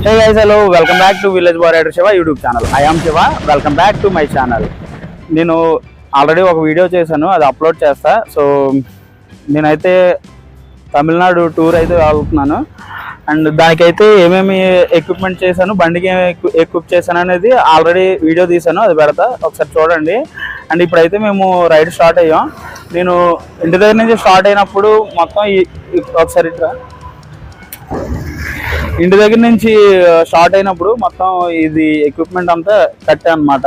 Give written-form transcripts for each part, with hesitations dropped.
Hey guys, hello, welcome back to Village Boy Rider Shiva YouTube channel. I am Shiva, welcome back to my channel. నేను already ఒక video చేశాను, అది upload చేస్తా. So నేనైతే Tamil Nadu tour అయితే వెళ్తున్నాను. And దానికైతే ఏమేమి ఎక్విప్మెంట్ చేశాను, బండికి ఎక్విప్ చేశాను అనేది ఆల్రెడీ వీడియో తీశాను, అది పెడతా, ఒకసారి చూడండి. అండ్ ఇప్పుడైతే మేము రైడ్ స్టార్ట్ అయ్యాం. నేను ఇంటి దగ్గర నుంచి స్టార్ట్ అయినప్పుడు మొత్తం ఒకసారి ఇంటి దగ్గర నుంచి స్టార్ట్ అయినప్పుడు మొత్తం ఇది ఎక్విప్మెంట్ అంతా కట్టా అనమాట.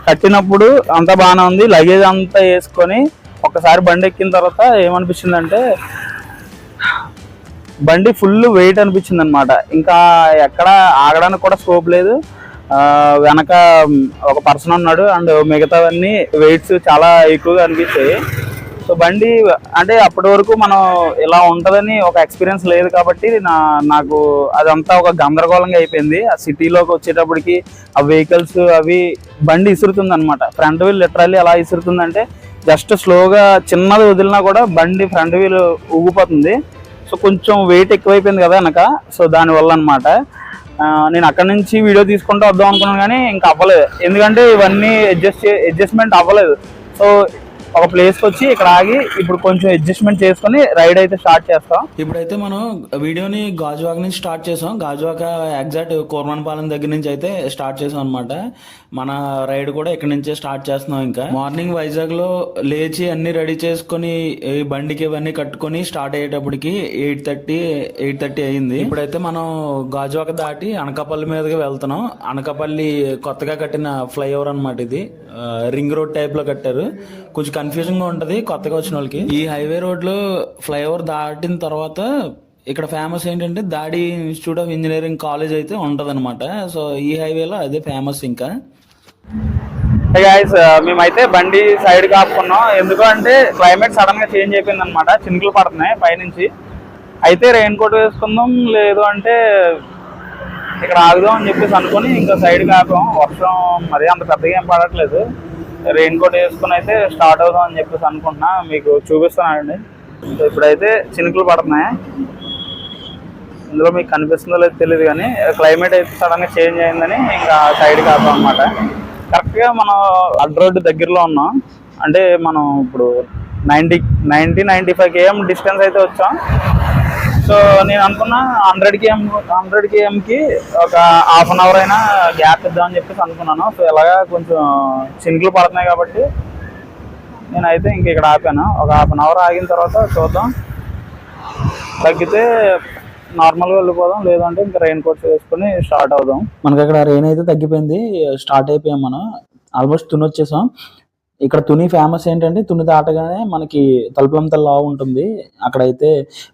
కట్టినప్పుడు అంతా బాగానే ఉంది. లగేజ్ అంతా వేసుకొని ఒక్కసారి బండి ఎక్కిన తర్వాత ఏమనిపించింది అంటే బండి ఫుల్ వెయిట్ అనిపించింది అనమాట. ఇంకా ఎక్కడ ఆగడానికి కూడా స్కోప్ లేదు. వెనక ఒక పర్సన్ ఉన్నాడు అండ్ మిగతావన్నీ వెయిట్స్ చాలా ఎక్కువగా అనిపించాయి. సో బండి అంటే అప్పటి వరకు మనం ఇలా ఉంటుందని ఒక ఎక్స్పీరియన్స్ లేదు కాబట్టి నాకు అదంతా ఒక గందరగోళంగా అయిపోయింది. ఆ సిటీలోకి వచ్చేటప్పటికి ఆ వెహికల్స్ అవి బండి ఇసురుతుంది అనమాట. ఫ్రంట్ వీల్ లిటరల్లీ ఎలా ఇసురుతుందంటే జస్ట్ స్లోగా చిన్నది వదిలినా కూడా బండి ఫ్రంట్ వీల్ ఊగిపోతుంది. సో కొంచెం వెయిట్ ఎక్కువైపోయింది కదా వెనక, సో దానివల్ల అనమాట. నేను అక్కడి నుంచి వీడియో తీసుకుంటూ వద్దాం అనుకున్నాను కానీ ఇంకా అవ్వలేదు, ఎందుకంటే ఇవన్నీ అడ్జస్ట్మెంట్ అవ్వలేదు. సో ఒక ప్లేస్కి వచ్చి ఇక్కడ ఆగి ఇప్పుడు కొంచెం అడ్జస్ట్మెంట్ చేసుకుని రైడ్ అయితే స్టార్ట్ చేస్తాం. ఇప్పుడైతే మనం వీడియోని గాజువాక నుంచి స్టార్ట్ చేసాం. గాజువాక ఎగ్జాక్ట్ కోర్మన్పాలెం దగ్గర నుంచి అయితే స్టార్ట్ చేసాం అనమాట. మన రైడ్ కూడా ఇక్కడ నుంచే స్టార్ట్ చేస్తున్నాం. ఇంకా మార్నింగ్ వైజాగ్ లో లేచి అన్ని రెడీ చేసుకుని బండికి ఇవన్నీ కట్టుకుని స్టార్ట్ అయ్యేటప్పటికి 8:30 అయింది. ఇప్పుడైతే మనం గాజువాక దాటి అనకాపల్లి మీదకి వెళ్తున్నాం. అనకాపల్లి కొత్తగా కట్టిన ఫ్లైఓవర్ అనమాట. ఇది రింగ్ రోడ్ టైప్ లో కట్టారు. కొంచెం కన్ఫ్యూజన్ గా ఉంటది కొత్తగా వచ్చిన వాళ్ళకి. ఈ హైవే రోడ్ లో ఫ్లైఓవర్ దాటిన తర్వాత ఇక్కడ ఫేమస్ ఏంటంటే దాడి ఇన్స్టిట్యూట్ ఆఫ్ ఇంజనీరింగ్ కాలేజ్ అయితే ఉంటది అనమాట. సో ఈ హైవేలో అదే ఫేమస్. ఇంకా మేమైతే బండి సైడ్ కాపుకున్నాం, ఎందుకంటే క్లైమేట్ సడన్ గా చేంజ్ అయిపోయింది అనమాట. చినుకులు పడుతున్నాయి పైనుంచి. అయితే రెయిన్ కోట్ వేసుకుందాం, లేదు అంటే ఇక్కడ ఆగుదాం అని చెప్పేసి అనుకుని ఇంకా సైడ్ కాపాం. వర్షం మరీ అంత పెద్దగా ఏం పడట్లేదు. రెయిన్ కోట్ వేసుకుని అయితే స్టార్ట్ అవుదాం అని చెప్పేసి అనుకుంటున్నా, మీకు చూపిస్తానండి. ఇప్పుడైతే చినుకులు పడుతున్నాయి, ఇందులో మీకు కనిపిస్తుందో లేదో తెలియదు కానీ క్లైమేట్ అయితే సడన్గా చేంజ్ అయిందని ఇంకా సైడ్ కాపాం అనమాట. కరెక్ట్గా మనం అడ్ రోడ్డు దగ్గరలో ఉన్నాం. అంటే మనం ఇప్పుడు 90-95 km డిస్టెన్స్ అయితే వచ్చాం. సో నేను అనుకున్నా 100 kmకి ఒక హాఫ్ అన్ అవర్ అయినా గ్యాప్ ఇద్దామని చెప్పేసి అనుకున్నాను. సో ఇలాగా కొంచెం చినుకులు పడుతున్నాయి కాబట్టి నేనైతే ఇంక ఇక్కడ ఆపాను. ఒక హాఫ్ అన్ అవర్ ఆగిన తర్వాత చూద్దాం, తగ్గితే నార్మల్గా వెళ్ళిపోదాం, లేదంటే ఇంకా రెయిన్ కోట్స్ వేసుకొని స్టార్ట్ అవుదాం. మనకి అక్కడ రెయిన్ అయితే తగ్గిపోయింది, స్టార్ట్ అయిపోయాం. మనం ఆల్మోస్ట్ తుని వచ్చేసాం. ఇక్కడ తుని ఫేమస్ ఏంటంటే తుని దాటగానే మనకి తలుపులంత లా ఉంటుంది. అక్కడైతే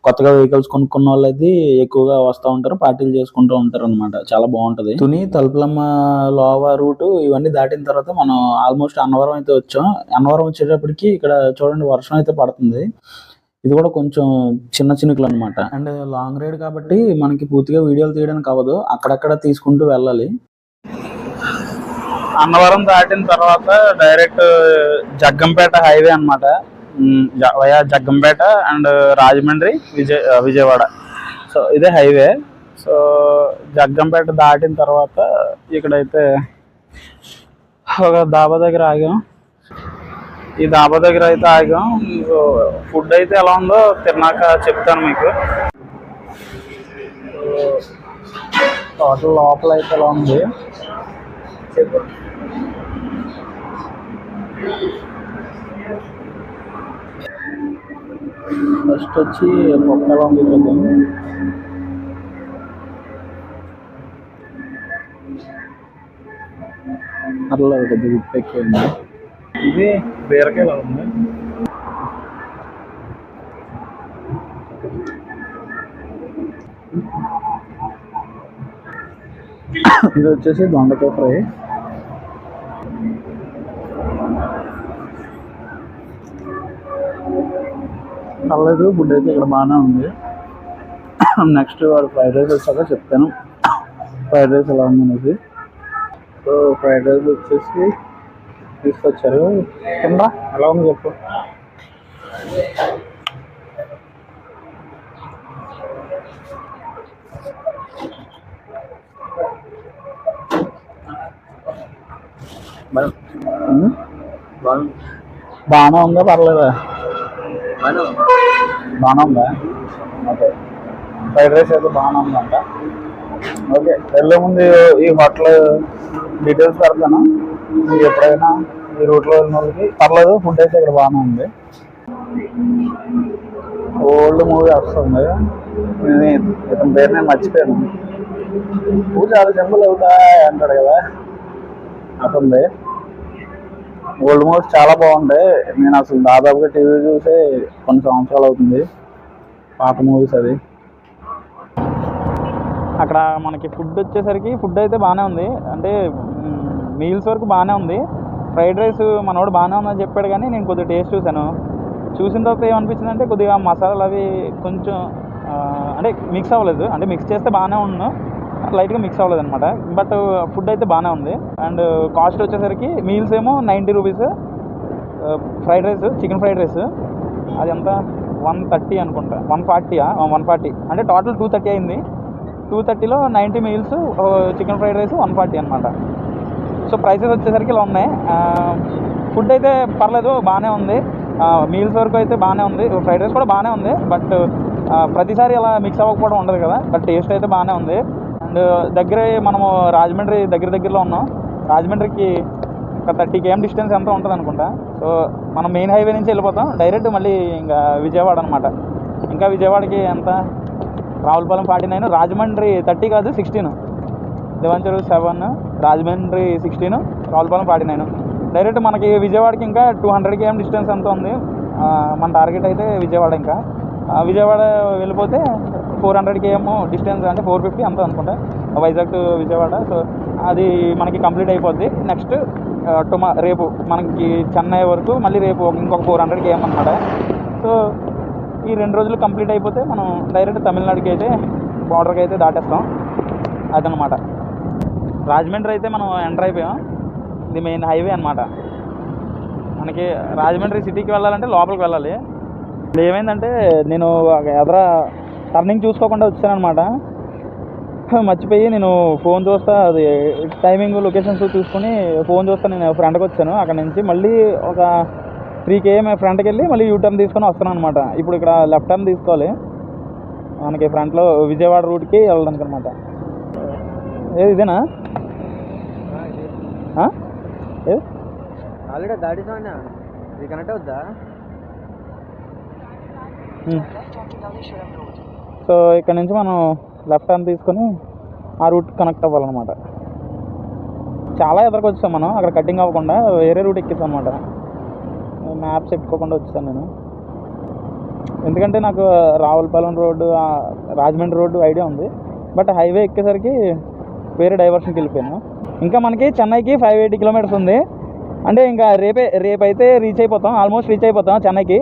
కొత్తగా వెహికల్స్ కొనుక్కున్న వాళ్ళు అయితే ఎక్కువగా వస్తూ ఉంటారు, పార్టీలు చేసుకుంటూ ఉంటారు అనమాట. చాలా బాగుంటది. తుని తలుపులమ్మ లోవా రూట్ ఇవన్నీ దాటిన తర్వాత మనం ఆల్మోస్ట్ అన్నవరం అయితే వచ్చాం. అన్నవరం వచ్చేటప్పటికి ఇక్కడ చూడండి వర్షం అయితే పడుతుంది. ఇది కూడా కొంచెం చిన్న చినుకులు అనమాట. అండ్ లాంగ్ రైడ్ కాబట్టి మనకి పూర్తిగా వీడియోలు తీయడానికి అవ్వదు, అక్కడక్కడ తీసుకుంటూ వెళ్ళాలి. అన్నవరం దాటిన తర్వాత డైరెక్ట్ జగ్గంపేట హైవే అనమాట. Via Jaggampeta and Rajahmundry Vijayawada. So ఇదే హైవే. సో జగ్గంపేట దాటిన తర్వాత ఇక్కడైతే ఒక డాబా దగ్గర ఆగాం. ఈ డాబా దగ్గర అయితే ఆగాం. ఫుడ్ అయితే ఎలా ఉందో తిన్నాక చెప్తాను మీకు. టోటల్ లోపల అయితే ఎలా ఉంది ఫస్ట్ వచ్చి పప్పు ఎలా ఉంది చూద్దాం. అట్లా కొద్దిగా ఉప్పు ఎక్కువైంది. ఇది బీరకాయ ఎలా ఉంది. ఇది వచ్చేసి దొండకాయ ఫ్రై. పర్లేదు, ఫుడ్ అయితే ఇక్కడ బాగానే ఉంది. నెక్స్ట్ వాడు ఫ్రైడ్ రైస్ వచ్చాక చెప్తాను ఫ్రైడ్ రైస్ ఎలా ఉంది అనేది. సో ఫ్రైడ్ రైస్ వచ్చేసి తీసుకొచ్చారు. కింద ఎలా ఉంది చెప్పు. బాగానే ఉందా పర్లేదా? బాగానే ఉందా? ఓకే, ఫ్రైడ్ రైస్ అయితే బాగానే ఉందంట. ఓకే, వెళ్ళే ముందు ఈ హోటల్ డీటెయిల్స్ పెడతాను. మీకు ఎప్పుడైనా ఈ రూట్లో వెళ్ళిన వాళ్ళకి పర్లేదు, ఫుడ్ అయితే ఇక్కడ బాగానే ఉంది. ఓల్డ్ మూవీ వస్తుంది, ఇతని పేరు నేను మర్చిపోయాను. పూజ చాలా సింపుల్ అవుతా అంటాడు కదా, అతనిది. ఓల్డ్ మూవీస్ చాలా బాగుంటాయి. నేను అసలు దాదాపుగా టీవీ చూసి కొన్ని సంవత్సరాలు అవుతుంది, పాత మూవీస్ అది. అక్కడ మనకి ఫుడ్ వచ్చేసరికి ఫుడ్ అయితే బాగానే ఉంది, అంటే మీల్స్ వరకు బాగానే ఉంది. ఫ్రైడ్ రైస్ మనోడు బాగానే ఉందని చెప్పాడు, కానీ నేను కొద్దిగా టేస్ట్ చూశాను. చూసిన తర్వాత ఏమనిపించింది అంటే కొద్దిగా మసాలాలు అవి కొంచెం అంటే మిక్స్ అవ్వలేదు. అంటే మిక్స్ చేస్తే బాగానే ఉన్నాను, లైట్గా మిక్స్ అవ్వలేదు అనమాట. బట్ ఫుడ్ అయితే బాగానే ఉంది. అండ్ కాస్ట్ వచ్చేసరికి మీల్స్ ఏమో 90 rupees, fried rice chicken fried rice అది ఎంత 130 అనుకుంటా, 140 అంటే టోటల్ 230 అయింది. 230లో 90 మీల్స్, చికెన్ ఫ్రైడ్ రైస్ 140 అనమాట. సో ప్రైసెస్ వచ్చేసరికి ఇలా ఉన్నాయి. ఫుడ్ అయితే పర్లేదు, బాగానే ఉంది. మీల్స్ వరకు అయితే బాగానే ఉంది, ఫ్రైడ్ రైస్ కూడా బాగానే ఉంది. బట్ ప్రతిసారి అలా మిక్స్ అవ్వకపోవడం ఉండదు కదా, బట్ టేస్ట్ అయితే బాగానే ఉంది. అండ్ దగ్గరే మనము రాజమండ్రి దగ్గరలో ఉన్నాం. రాజమండ్రికి ఒక 30 km డిస్టెన్స్ ఎంత ఉంటుంది అనుకుంటా. సో మనం మెయిన్ హైవే నుంచి వెళ్ళిపోతాం డైరెక్ట్ మళ్ళీ ఇంకా విజయవాడ అనమాట. ఇంకా విజయవాడకి ఎంత, రావులపాలెం 49, రాజమండ్రి 30 కాదు 16, దేవంచెరు 7, రాజమండ్రి 16, రావులపాలెం 49. డైరెక్ట్ మనకి విజయవాడకి ఇంకా 200 km డిస్టెన్స్ ఎంత ఉంది. మన టార్గెట్ అయితే విజయవాడ. ఇంకా విజయవాడ వెళ్ళిపోతే 400 km డిస్టెన్స్, అంటే 450 అంత అనుకుంటా, వైజాగ్ టు విజయవాడ. సో అది మనకి కంప్లీట్ అయిపోద్ది. నెక్స్ట్ రేపు మనకి చెన్నై వరకు మళ్ళీ రేపు ఇంకొక 400 km అనమాట. సో ఈ 2 రోజులు కంప్లీట్ అయిపోతే మనం డైరెక్ట్ తమిళనాడుకి అయితే బార్డర్కి అయితే దాటేస్తాం. అదనమాట. రాజమండ్రి అయితే మనం ఎంటర్ అయిపోయాం. ఇది మెయిన్ హైవే అనమాట. మనకి రాజమండ్రి సిటీకి వెళ్ళాలంటే లోపలికి వెళ్ళాలి. ఏమైందంటే నేను ఎదర టర్నింగ్ చూసుకోకుండా వచ్చానమాట. మర్చిపోయి నేను ఫోన్ చూస్తా, అది టైమింగ్ లొకేషన్స్ చూసుకొని ఫోన్ చూస్తా నేను ఫ్రంట్కి వచ్చాను. అక్కడ నుంచి మళ్ళీ ఒక 3 km ఫ్రంట్కి వెళ్ళి మళ్ళీ యూటర్న్ తీసుకొని వస్తున్నాను అనమాట. ఇప్పుడు ఇక్కడ లెఫ్ట్ టర్న్ తీసుకోవాలి మనకి ఫ్రంట్లో విజయవాడ రూట్కి వెళ్ళడానికి అనమాట. ఏది ఇదేనా? ఆల్రెడీ దాటిసానా, ఇది కనెక్ట్ అవుద్దా? సో ఇక్కడ నుంచి మనం లెఫ్ట్ టర్న్ తీసుకొని ఆ రూట్ కనెక్ట్ అవ్వాలన్నమాట. చాలా ఎదురుకు వచ్చాం మనం, అక్కడ కటింగ్ అవ్వకుండా వేరే రూట్ ఎక్కిస్తాం అనమాట. మ్యాప్స్ ఎట్టుకోకుండా వచ్చాను నేను, ఎందుకంటే నాకు Ravulapalem road, Rajahmundry road idea ఉంది. బట్ హైవే ఎక్కేసరికి వేరే డైవర్షన్కి వెళ్ళిపోయాను. ఇంకా మనకి చెన్నైకి 580 కిలోమీటర్స్ ఉంది. అంటే ఇంకా రేపైతే రీచ్ అయిపోతాం, ఆల్మోస్ట్ రీచ్ అయిపోతాం చెన్నైకి.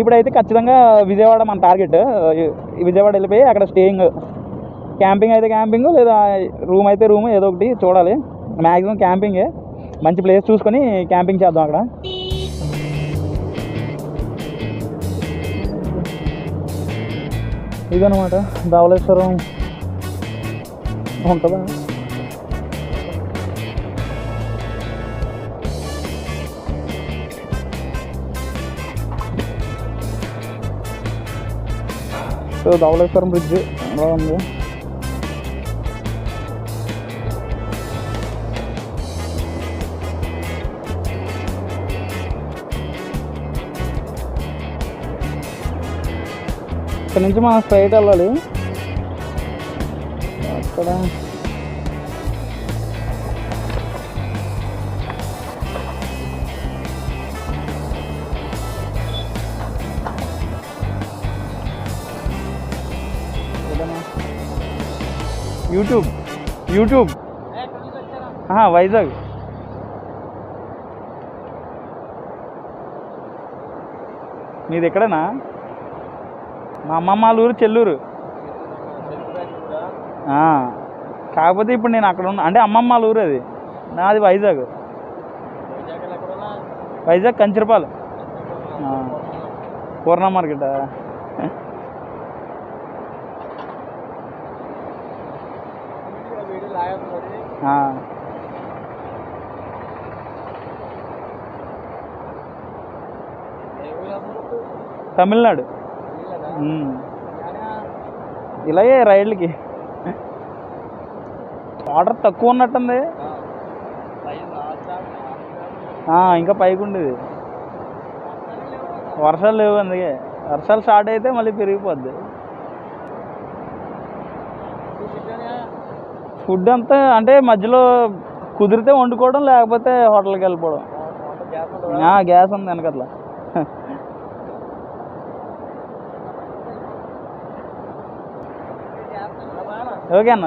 ఇప్పుడైతే ఖచ్చితంగా విజయవాడ మన టార్గెట్. విజయవాడ వెళ్ళిపోయి అక్కడ స్టేయింగ్, క్యాంపింగ్ అయితే క్యాంపింగ్, లేదా రూమ్ అయితే రూమ్, ఏదో ఒకటి చూడాలి. మ్యాక్సిమం క్యాంపింగే, మంచి ప్లేస్ చూసుకొని క్యాంపింగ్ చేద్దాం అక్కడ. ఇదనమాట ధవళేశ్వరం ఉంటుందా. సో ధవళేశ్వరం బ్రిడ్జ్ ఎలా ఉంది. ఇక్కడ నుంచి మనం స్ట్రైట్ వెళ్ళాలి. అక్కడ యూట్యూబ్ వైజాగ్. మీది ఎక్కడనా? మా అమ్మమ్మ వాళ్ళ ఊరు చెల్లూరు. కాకపోతే ఇప్పుడు నేను అక్కడ ఉన్నా, అంటే అమ్మమ్మ వాళ్ళ ఊరు అది, నాది వైజాగ్. వైజాగ్ కంచరపాలెం, పూర్ణ మార్కెట్. తమిళనాడు. ఇలాగే రైళ్ళకి వాటర్ తక్కువ ఉన్నట్టుంది. ఇంకా పైకి ఉండేది. వర్షాలు లేవు, అందుకే వర్షాలు స్టార్ట్ అయితే మళ్ళీ పెరిగిపోద్ది. ఫుడ్ అంతా అంటే మధ్యలో కుదిరితే వండుకోవడం, లేకపోతే హోటల్కి వెళ్ళిపోవడం. గ్యాస్ ఉంది వెనకట్లా. ఓకే అన్న.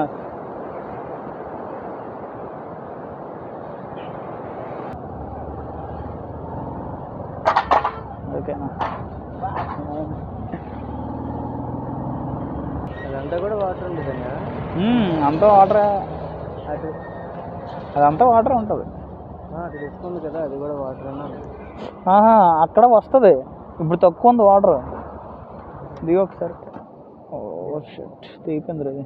ఓకేనా. అదంతా కూడా వాటర్ ఉంటుంది. అంతా వాటరే. అటు అదంతా వాటర్ ఉంటుంది. అటు తీసుకుంది కదా, అది కూడా వాటర్. అక్కడ వస్తుంది. ఇప్పుడు తక్కువ ఉంది వాటర్. దిగు ఒకసారి. ఓ షిట్, తీపింది అది.